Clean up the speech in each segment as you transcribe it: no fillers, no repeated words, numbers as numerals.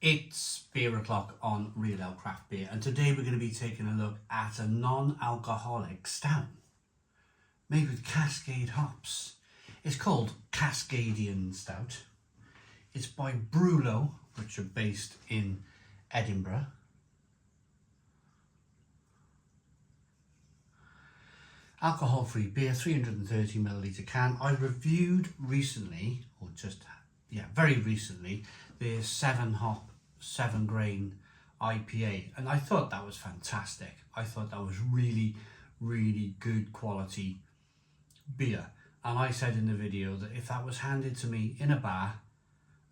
It's beer o'clock on Real Ale Craft Beer, and today we're going to be taking a look at a non-alcoholic stout made with Cascade hops. It's called Cascadian Stout. It's by Brulo, which are based in Edinburgh. Alcohol-free beer, 330 milliliter can. I reviewed recently, or very recently, the 7-hop, 7-grain IPA, and I thought that was fantastic. I thought that was really, really good quality beer. And I said in the video that if that was handed to me in a bar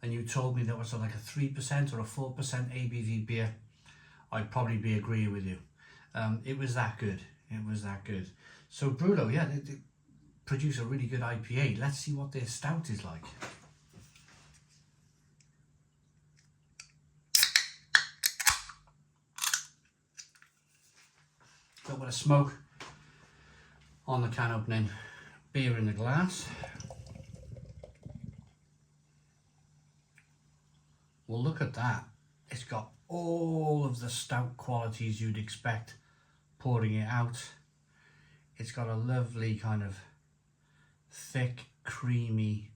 and you told me that was like a 3% or a 4% ABV beer, I'd probably be agreeing with you. It was that good. It was that good. So Brulo, yeah, they produce a really good IPA. Let's see what their stout is like. Got a bit of smoke on the can opening, beer in the glass. Well, look at that. It's got all of the stout qualities you'd expect pouring it out. It's got a lovely kind of thick, creamy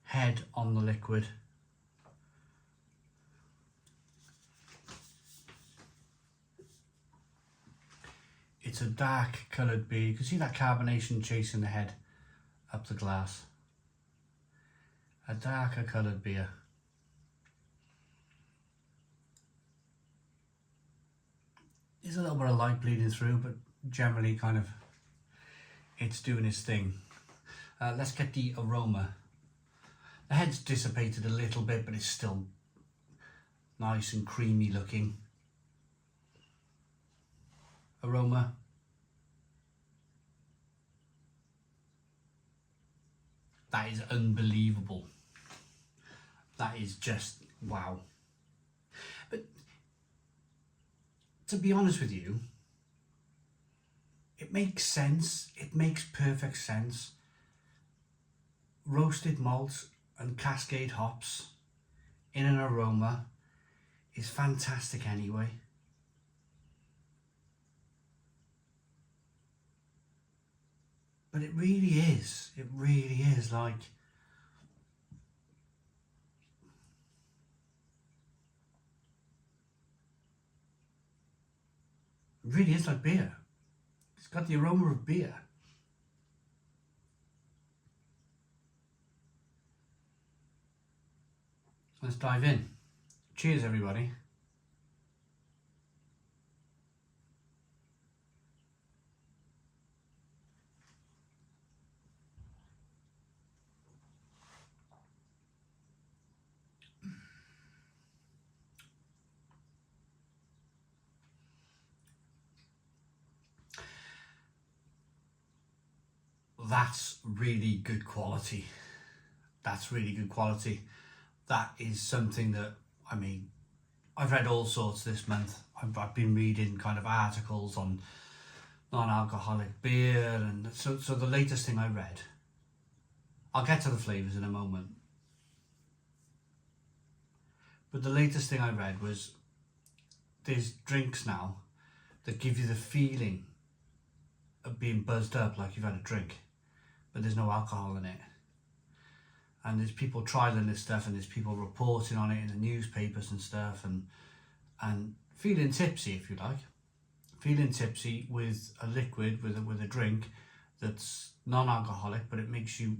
head on the liquid. It's a dark coloured beer. You can see that carbonation chasing the head up the glass. A darker coloured beer. There's a little bit of light bleeding through, but generally kind of it's doing its thing. Let's get the aroma. The head's dissipated a little bit, but it's still nice and creamy looking. Aroma. That is unbelievable. That is just wow. But to be honest with you, it makes sense. It makes perfect sense. Roasted malt and Cascade hops in an aroma is fantastic anyway. But it really is like, it really is like beer. It's got the aroma of beer. Let's dive in. Cheers, everybody. That's really good quality. That's really good quality. That is something that, I mean, I've read all sorts this month. I've been reading kind of articles on non-alcoholic beer, and so the latest thing I read, I'll get to the flavours in a moment, but the latest thing I read was there's drinks now that give you the feeling of being buzzed up like you've had a drink, but there's no alcohol in it. And there's people trialing this stuff, and there's people reporting on it in the newspapers and stuff, and feeling tipsy, if you like. Feeling tipsy with a liquid, with a drink that's non-alcoholic, but it makes you,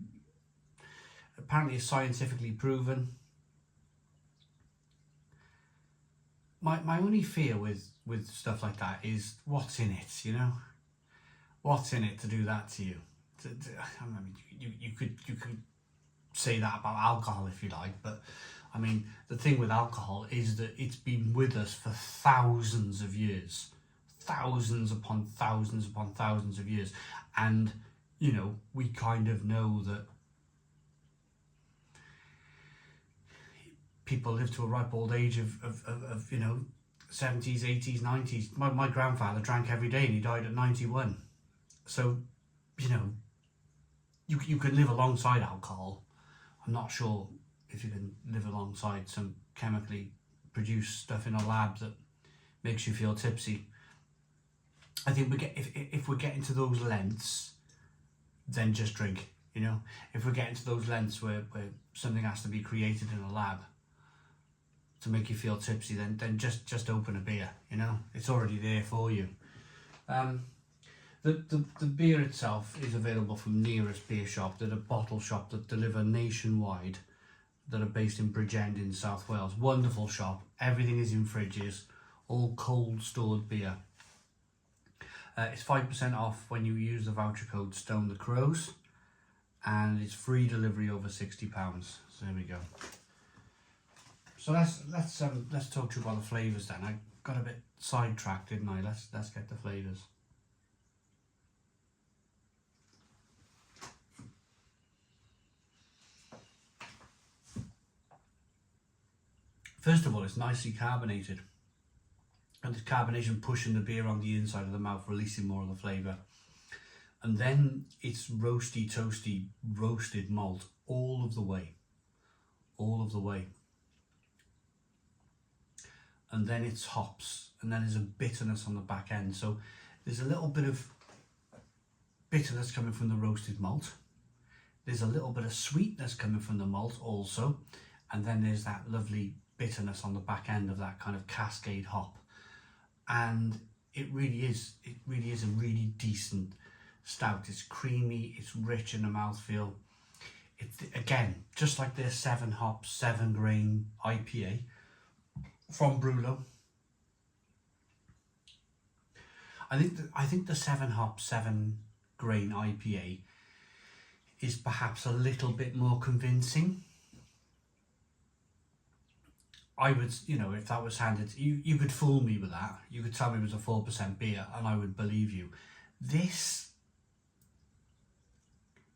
apparently it's scientifically proven. My only fear with stuff like that is what's in it, you know? What's in it to do that to you? I mean, you could say that about alcohol if you like, but I mean, the thing with alcohol is that it's been with us for thousands of years, thousands upon thousands upon thousands of years, and you know, we kind of know that people live to a ripe old age of you know, 70s, 80s, 90s. My grandfather drank every day and he died at 91. So, you know, you can live alongside alcohol. I'm not sure if you can live alongside some chemically produce stuff in a lab that makes you feel tipsy. I think if we're getting to those lengths, then just drink. You know, if we're getting to those lengths where something has to be created in a lab to make you feel tipsy, then just open a beer. You know, it's already there for you. The beer itself is available from nearest beer shop. They're a bottle shop that deliver nationwide, that are based in Bridgend in South Wales. Wonderful shop. Everything is in fridges, all cold stored beer. It's 5% off when you use the voucher code Stone the Crows, and it's free delivery over £60. So there we go. So let's talk to you about the flavours then. I got a bit sidetracked, didn't I? Let's get the flavours. First of all, it's nicely carbonated, and the carbonation pushing the beer on the inside of the mouth, releasing more of the flavour. And then it's roasty, toasty, roasted malt all of the way. And then it's hops, and then there's a bitterness on the back end. So there's a little bit of bitterness coming from the roasted malt. There's a little bit of sweetness coming from the malt also. And then there's that lovely bitterness on the back end of that kind of cascade hop. And it really is a really decent stout. It's creamy, it's rich in the mouthfeel. It's, again, just like their 7 hop, 7 grain IPA from Brulo. I think the 7 hop, 7 grain IPA is perhaps a little bit more convincing. I would, you know, if that was handed, you could fool me with that. You could tell me it was a 4% beer and I would believe you. This,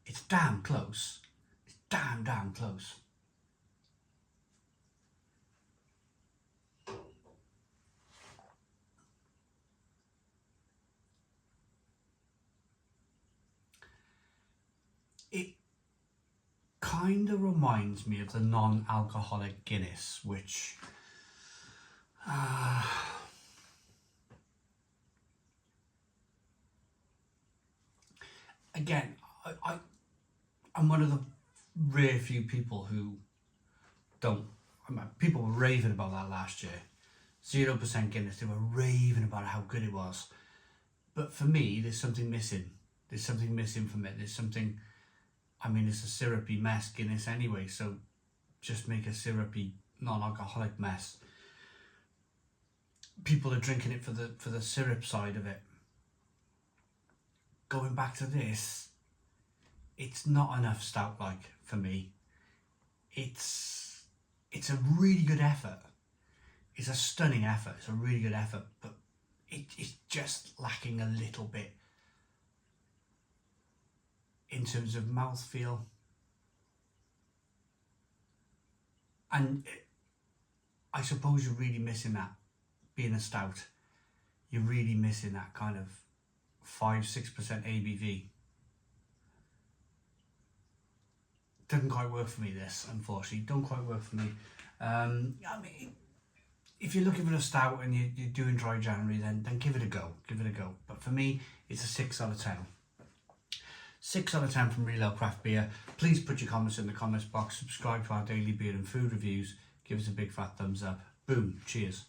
it's damn close. It's damn close. It kind of reminds me of the non-alcoholic Guinness, which again, I'm one of the rare few people who don't. People were raving about that last year. 0% Guinness, they were raving about how good it was. But for me, there's something missing. There's something missing from it. There's something, I mean, it's a syrupy mess, Guinness anyway, so just make a syrupy, non-alcoholic mess. People are drinking it for the syrup side of it. Going back to this, it's not enough stout-like for me. It's a really good effort. It's a stunning effort. It's a really good effort, but it's just lacking a little bit in terms of mouthfeel. And I suppose you're really missing that, being a stout. You're really missing that kind of 5-6% ABV. Doesn't quite work for me, this, unfortunately. Don't quite work for me. I mean, if you're looking for a stout and you're doing dry January, then give it a go. Give it a go. But for me, it's a 6 out of 10. 6 out of 10 from Real Ale Craft Beer. Please put your comments in the comments box. Subscribe to our daily beer and food reviews. Give us a big fat thumbs up. Boom. Cheers.